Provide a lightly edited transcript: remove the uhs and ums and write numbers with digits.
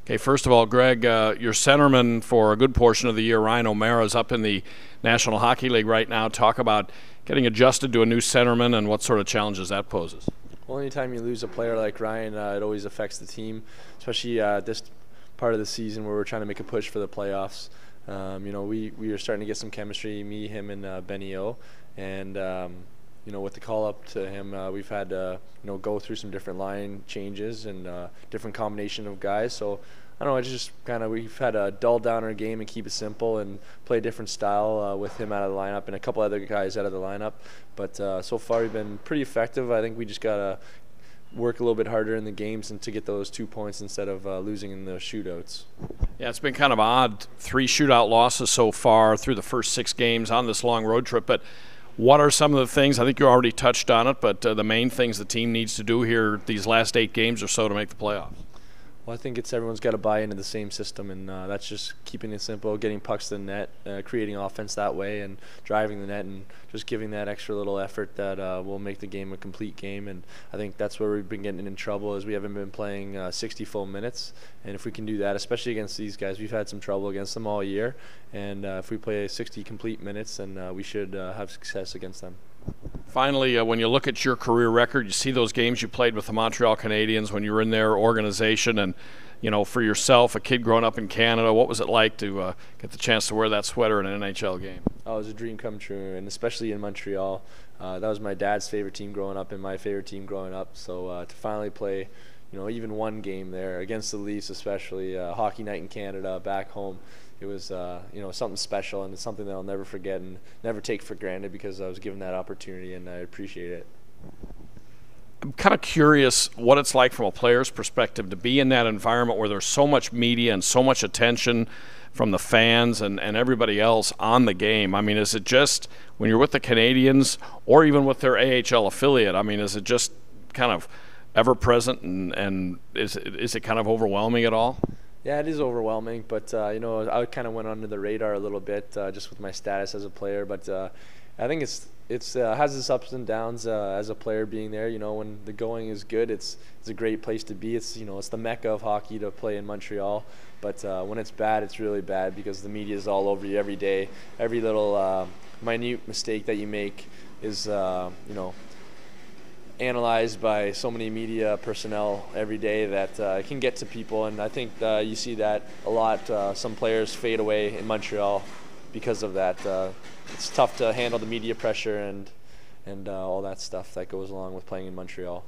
Okay, first of all, Greg, your centerman for a good portion of the year, Ryan O'Mara, is up in the National Hockey League right now. Talk about getting adjusted to a new centerman and what sort of challenges that poses. Well, anytime you lose a player like Ryan, it always affects the team, especially this part of the season where we're trying to make a push for the playoffs. We are starting to get some chemistry, me, him, and Benny O. And, with the call up to him, we've had to, go through some different line changes and different combination of guys. So, I don't know, it's just kind of we've had to dull down our game and keep it simple and play a different style with him out of the lineup and a couple other guys out of the lineup. But so far we've been pretty effective. I think we just got to work a little bit harder in the games and to get those 2 points instead of losing in the shootouts. Yeah, it's been kind of odd. 3 shootout losses so far through the first 6 games on this long road trip. But what are some of the things, I think you already touched on it, but the main things the team needs to do here these last 8 games or so to make the playoffs? Well, I think everyone's got to buy into the same system, and that's just keeping it simple, getting pucks to the net, creating offense that way, and driving the net, and just giving that extra little effort that will make the game a complete game. And I think that's where we've been getting in trouble, is we haven't been playing 60 full minutes. And if we can do that, especially against these guys, we've had some trouble against them all year. And if we play 60 complete minutes, then we should have success against them. Finally, when you look at your career record, you see those games you played with the Montreal Canadiens when you were in their organization, and for yourself, a kid growing up in Canada, what was it like to get the chance to wear that sweater in an NHL game? Oh, it was a dream come true, and especially in Montreal. That was my dad's favorite team growing up and my favorite team growing up. So to finally play, even one game there against the Leafs, especially hockey night in Canada back home, it was something special, and it's something that I'll never forget and never take for granted because I was given that opportunity, and I appreciate it. I'm kind of curious what it's like from a player's perspective to be in that environment where there's so much media and so much attention from the fans and everybody else on the game. I mean, is it just when you're with the Canadiens or even with their AHL affiliate, I mean, is it just kind of ever-present and is it kind of overwhelming at all? Yeah, it is overwhelming, but I kind of went under the radar a little bit just with my status as a player. But I think it has its ups and downs as a player being there. When the going is good, it's a great place to be. It's it's the mecca of hockey to play in Montreal. But when it's bad, it's really bad because the media is all over you every day. Every little minute mistake that you make is analyzed by so many media personnel every day that it can get to people, and I think you see that a lot. Some players fade away in Montreal because of that. It's tough to handle the media pressure and all that stuff that goes along with playing in Montreal.